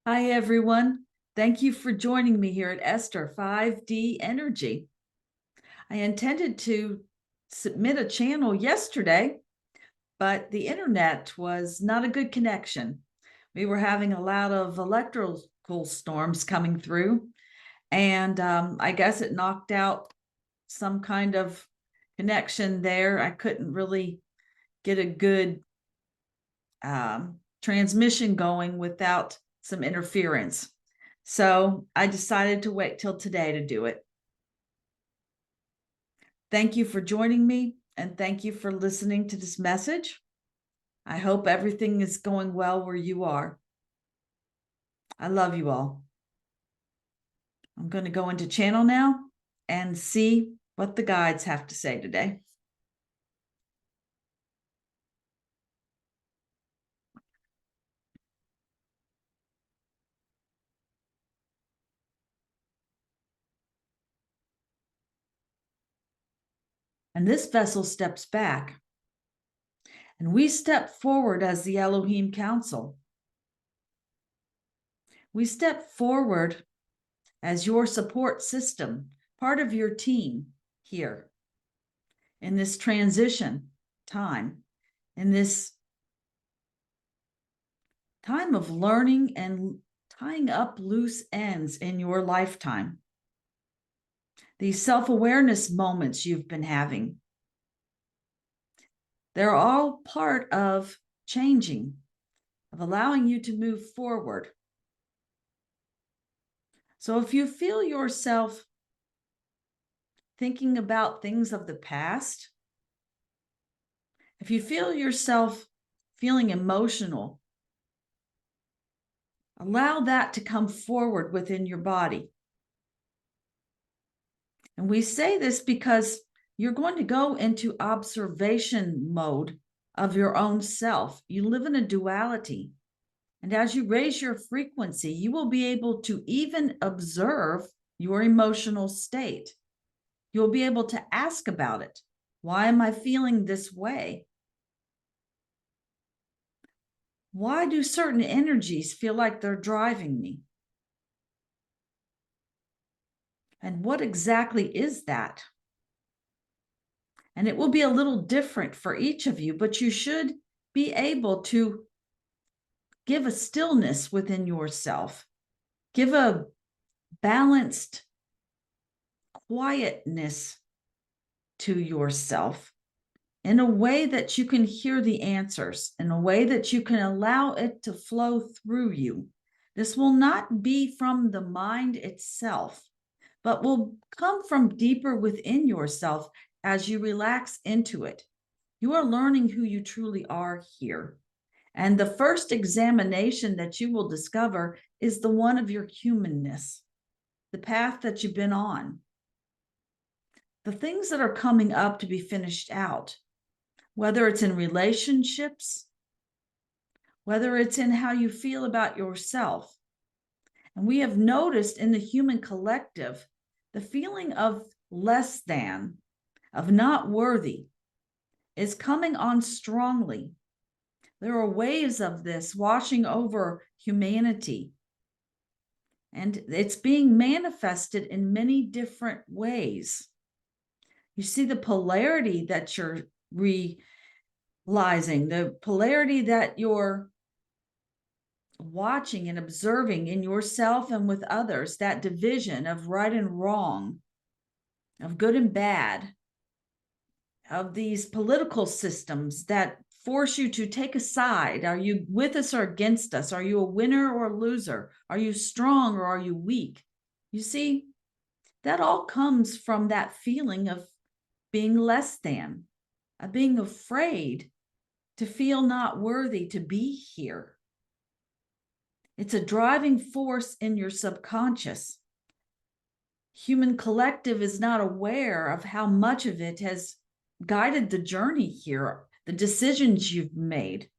Hi, everyone. Thank you for joining me here at Esther 5D Energy. I intended to submit a channel yesterday, but the internet was not a good connection. We were having a lot of electrical storms coming through, and I guess it knocked out some kind of connection there. I couldn't really get a good transmission going without some interference. So I decided to wait till today to do it. Thank you for joining me, and thank you for listening to this message. I hope everything is going well where you are. I love you all. I'm going to go into channel now and see what the guides have to say today. And this vessel steps back, and we step forward as the Elohim Council. We step forward as your support system, part of your team here in this transition time, in this time of learning and tying up loose ends in your lifetime. These self-awareness moments you've been having, they're all part of changing, of allowing you to move forward. So if you feel yourself thinking about things of the past, if you feel yourself feeling emotional, allow that to come forward within your body. And we say this because you're going to go into observation mode of your own self. You live in a duality. And as you raise your frequency, you will be able to even observe your emotional state. You'll be able to ask about it. Why am I feeling this way? Why do certain energies feel like they're driving me? And what exactly is that? And it will be a little different for each of you, but you should be able to give a stillness within yourself. Give a balanced quietness to yourself in a way that you can hear the answers, in a way that you can allow it to flow through you. This will not be from the mind itself, but will come from deeper within yourself as you relax into it. You are learning who you truly are here. And the first examination that you will discover is the one of your humanness, the path that you've been on, the things that are coming up to be finished out, whether it's in relationships, whether it's in how you feel about yourself. And we have noticed in the human collective, the feeling of less than, of not worthy, is coming on strongly. There are waves of this washing over humanity. And it's being manifested in many different ways. You see the polarity that you're realizing, the polarity that you're watching and observing in yourself and with others, that division of right and wrong, of good and bad, of these political systems that force you to take a side. Are you with us or against us? Are you a winner or a loser? Are you strong or are you weak? You see, that all comes from that feeling of being less than, of being afraid to feel not worthy to be here. It's a driving force in your subconscious. Human collective is not aware of how much of it has guided the journey here, the decisions you've made,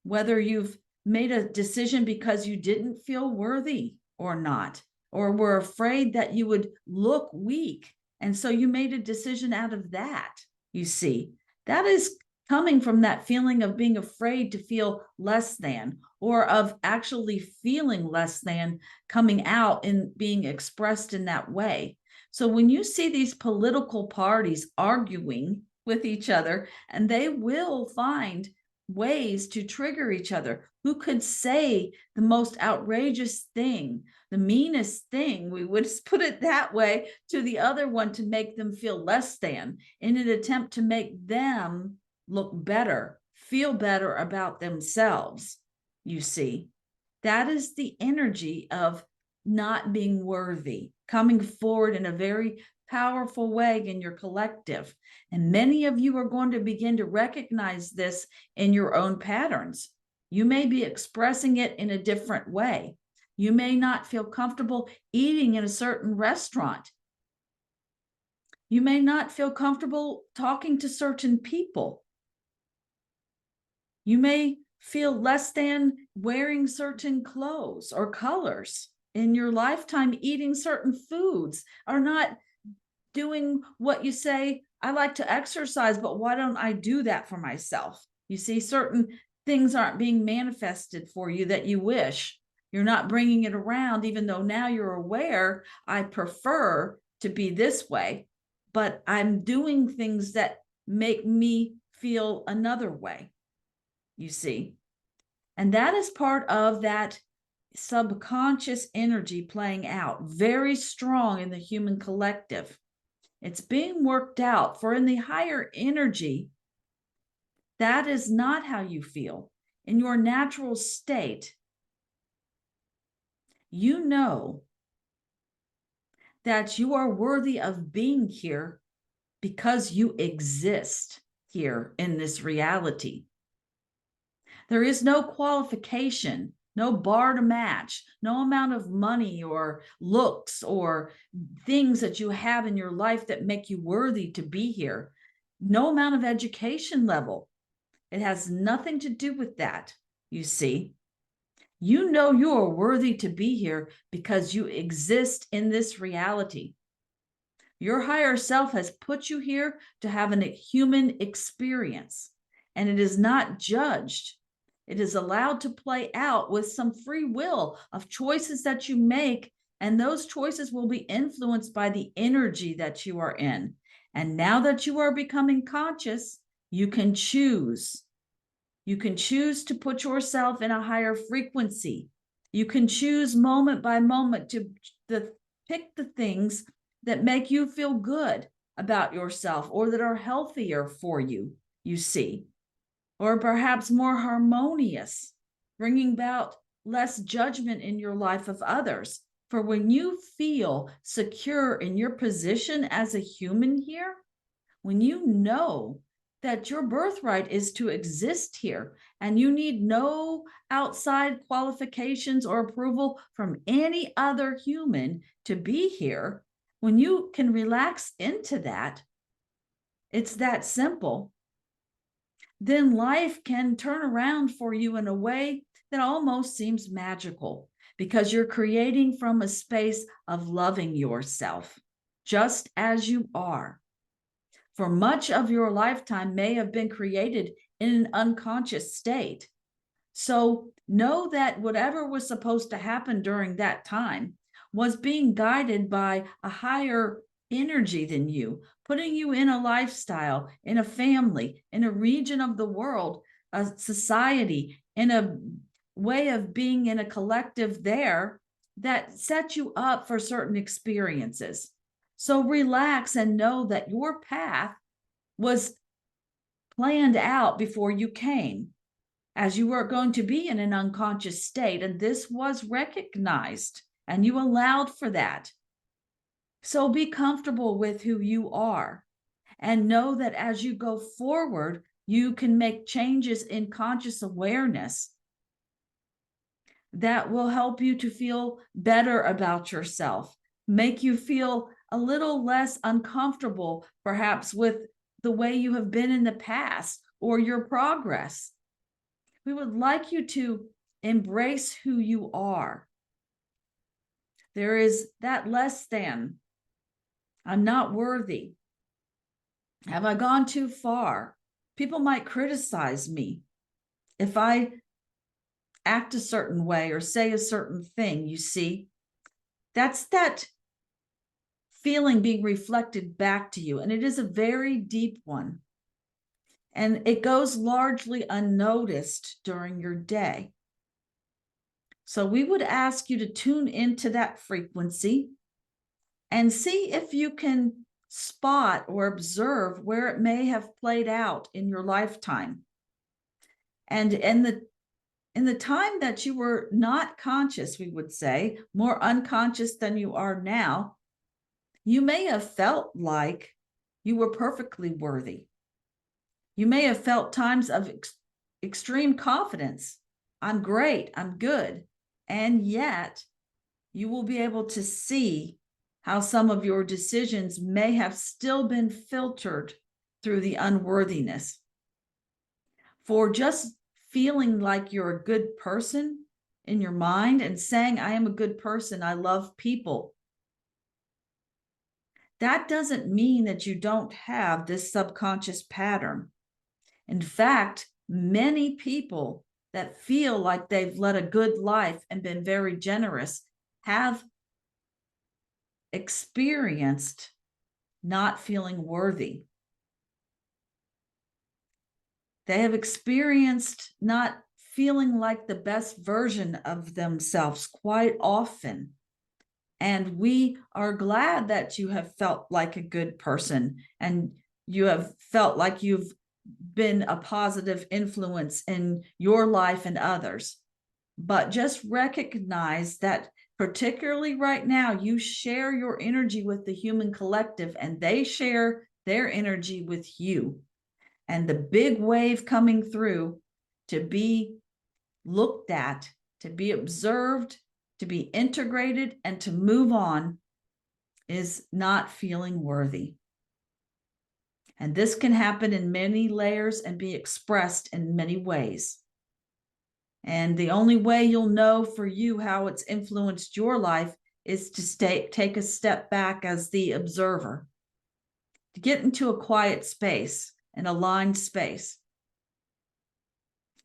whether you've made a decision because you didn't feel worthy or not, or were afraid that you would look weak. And so you made a decision out of that. You see, that is coming from that feeling of being afraid to feel less than, or of actually feeling less than coming out and being expressed in that way. So when you see these political parties arguing with each other, and they will find ways to trigger each other. Who could say the most outrageous thing, the meanest thing, we would put it that way, to the other one to make them feel less than, in an attempt to make them look better, feel better about themselves. You see, that is the energy of not being worthy, coming forward in a very powerful way in your collective. And many of you are going to begin to recognize this in your own patterns. You may be expressing it in a different way. You may not feel comfortable eating in a certain restaurant. You may not feel comfortable talking to certain people. You may feel less than wearing certain clothes or colors in your lifetime, eating certain foods, or not doing what you say, I like to exercise, but why don't I do that for myself? You see, certain things aren't being manifested for you that you wish. You're not bringing it around, even though now you're aware, I prefer to be this way, but I'm doing things that make me feel another way, you see. And that is part of that subconscious energy playing out very strong in the human collective. It's being worked out. For in the higher energy, that is not how you feel. In your natural state, you know that you are worthy of being here because you exist here in this reality. There is no qualification, no bar to match, no amount of money or looks or things that you have in your life that make you worthy to be here. No amount of education level. It has nothing to do with that, you see. You know you are worthy to be here because you exist in this reality. Your higher self has put you here to have a human experience, and it is not judged. It is allowed to play out with some free will of choices that you make, and those choices will be influenced by the energy that you are in. And now that you are becoming conscious, you can choose. You can choose to put yourself in a higher frequency. You can choose moment by moment to pick the things that make you feel good about yourself, or that are healthier for you, you see, or perhaps more harmonious, bringing about less judgment in your life of others. For when you feel secure in your position as a human here, when you know that your birthright is to exist here and you need no outside qualifications or approval from any other human to be here, when you can relax into that, it's that simple, then life can turn around for you in a way that almost seems magical, because you're creating from a space of loving yourself just as you are. For much of your lifetime may have been created in an unconscious state. So know that whatever was supposed to happen during that time was being guided by a higher energy than you, putting you in a lifestyle, in a family, in a region of the world, a society, in a way of being in a collective there that set you up for certain experiences. So relax and know that your path was planned out before you came, as you were going to be in an unconscious state, and this was recognized, and you allowed for that. So be comfortable with who you are, and know that as you go forward, you can make changes in conscious awareness that will help you to feel better about yourself, make you feel a little less uncomfortable, perhaps, with the way you have been in the past or your progress. We would like you to embrace who you are. There is that less than. I'm not worthy. Have I gone too far? People might criticize me if I act a certain way or say a certain thing. You see, that's that feeling being reflected back to you. And it is a very deep one. And it goes largely unnoticed during your day. So we would ask you to tune into that frequency and see if you can spot or observe where it may have played out in your lifetime. And in the time that you were not conscious, we would say, more unconscious than you are now, you may have felt like you were perfectly worthy. You may have felt times of extreme confidence. I'm great, I'm good. And yet you will be able to see how some of your decisions may have still been filtered through the unworthiness. For just feeling like you're a good person in your mind and saying, I am a good person, I love people, that doesn't mean that you don't have this subconscious pattern. In fact, many people that feel like they've led a good life and been very generous have experienced not feeling worthy. They have experienced not feeling like the best version of themselves quite often. And we are glad that you have felt like a good person and you have felt like you've been a positive influence in your life and others. But just recognize that particularly right now, you share your energy with the human collective and they share their energy with you. And the big wave coming through to be looked at, to be observed, to be integrated, and to move on is not feeling worthy. And this can happen in many layers and be expressed in many ways. And the only way you'll know for you how it's influenced your life is to take a step back as the observer, to get into a quiet space, an aligned space,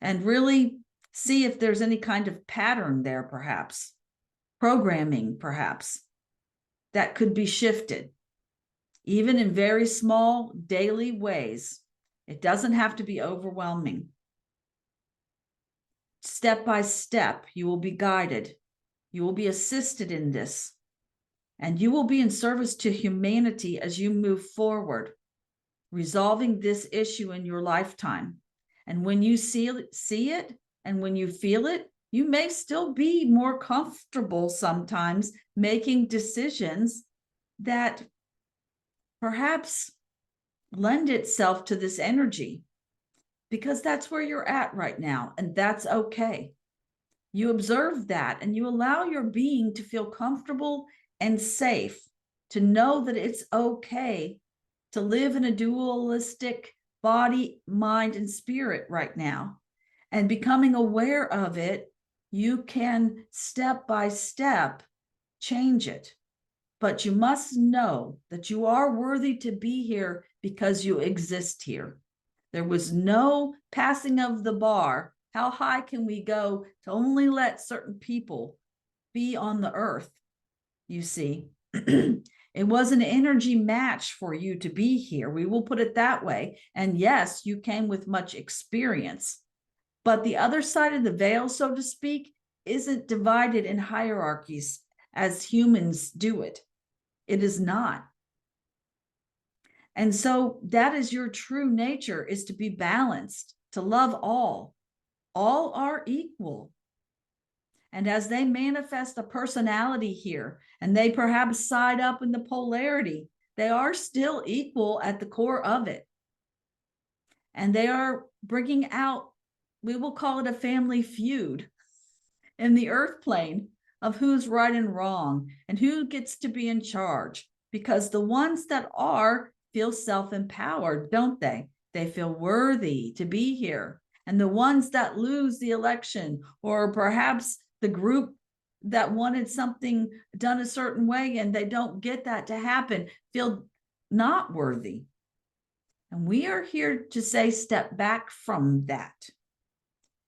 and really see if there's any kind of pattern there, perhaps, programming, perhaps, that could be shifted, even in very small daily ways. It doesn't have to be overwhelming. Step by step, you will be guided. You will be assisted in this. And you will be in service to humanity as you move forward, resolving this issue in your lifetime. And when you see it and when you feel it, you may still be more comfortable sometimes making decisions that perhaps lend itself to this energy, because that's where you're at right now, and that's okay. You observe that and you allow your being to feel comfortable and safe, to know that it's okay to live in a dualistic body, mind, and spirit right now. And becoming aware of it, you can step by step change it. But you must know that you are worthy to be here because you exist here. There was no passing of the bar. How high can we go to only let certain people be on the earth? You see, it was an energy match for you to be here. We will put it that way. And yes, you came with much experience. But the other side of the veil, so to speak, isn't divided in hierarchies as humans do it. It is not. And so that is your true nature, is to be balanced, to love all. All are equal. And as they manifest a personality here, and they perhaps side up in the polarity, they are still equal at the core of it. And they are bringing out, we will call it a family feud in the earth plane of who's right and wrong and who gets to be in charge. Because the ones that are feel self-empowered, don't they? They feel worthy to be here. And the ones that lose the election, or perhaps the group that wanted something done a certain way and they don't get that to happen, feel not worthy. And we are here to say, step back from that.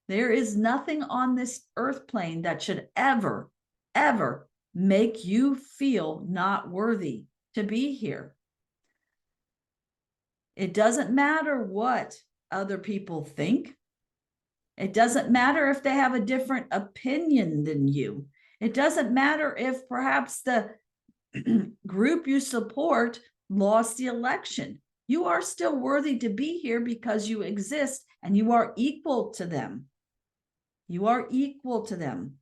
There is nothing on this earth plane that should ever, ever make you feel not worthy to be here. It doesn't matter what other people think. It doesn't matter if they have a different opinion than you. It doesn't matter if perhaps the group you support lost the election. You are still worthy to be here because you exist and you are equal to them. You are equal to them,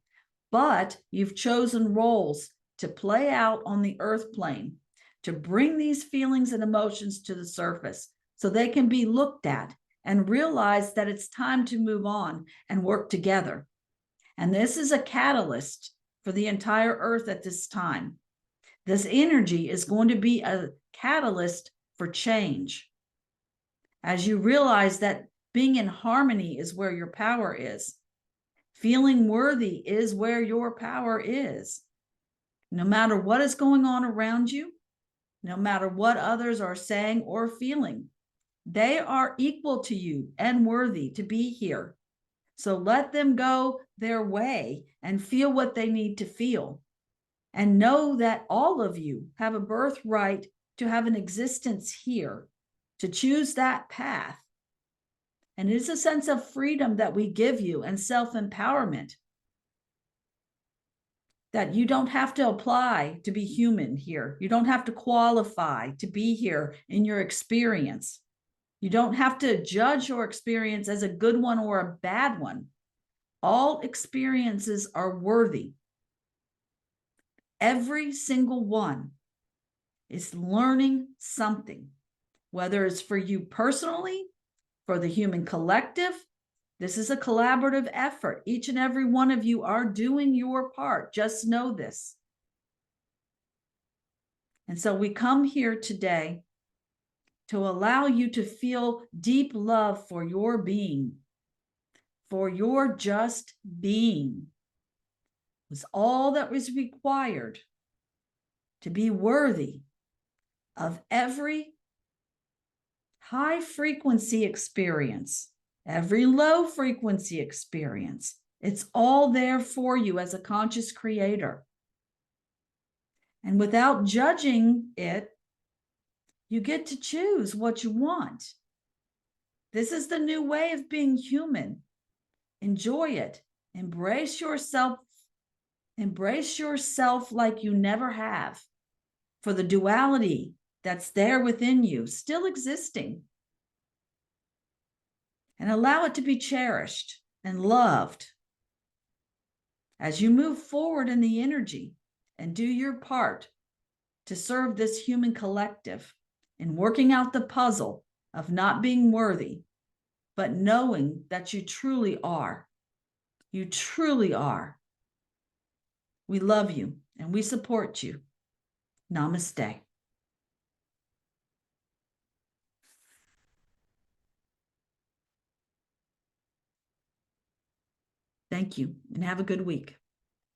but you've chosen roles to play out on the earth plane, to bring these feelings and emotions to the surface so they can be looked at and realize that it's time to move on and work together. And this is a catalyst for the entire earth at this time. This energy is going to be a catalyst for change. As you realize that being in harmony is where your power is. Feeling worthy is where your power is. No matter what is going on around you, no matter what others are saying or feeling, they are equal to you and worthy to be here. So let them go their way and feel what they need to feel. And know that all of you have a birthright to have an existence here, to choose that path. And it is a sense of freedom that we give you and self-empowerment. That you don't have to apply to be human here. You don't have to qualify to be here in your experience. You don't have to judge your experience as a good one or a bad one. All experiences are worthy. Every single one is learning something, whether it's for you personally, for the human collective. This is a collaborative effort. Each and every one of you are doing your part. Just know this. And so we come here today to allow you to feel deep love for your being, for your just being. It was all that was required to be worthy of every high frequency experience, every low frequency experience. It's all there for you as a conscious creator. And without judging it, you get to choose what you want. This is the new way of being human. Enjoy it. Embrace yourself. Embrace yourself like you never have, for the duality that's there within you, still existing. And allow it to be cherished and loved as you move forward in the energy and do your part to serve this human collective in working out the puzzle of not being worthy, but knowing that you truly are. You truly are. We love you and we support you. Namaste. Thank you and have a good week.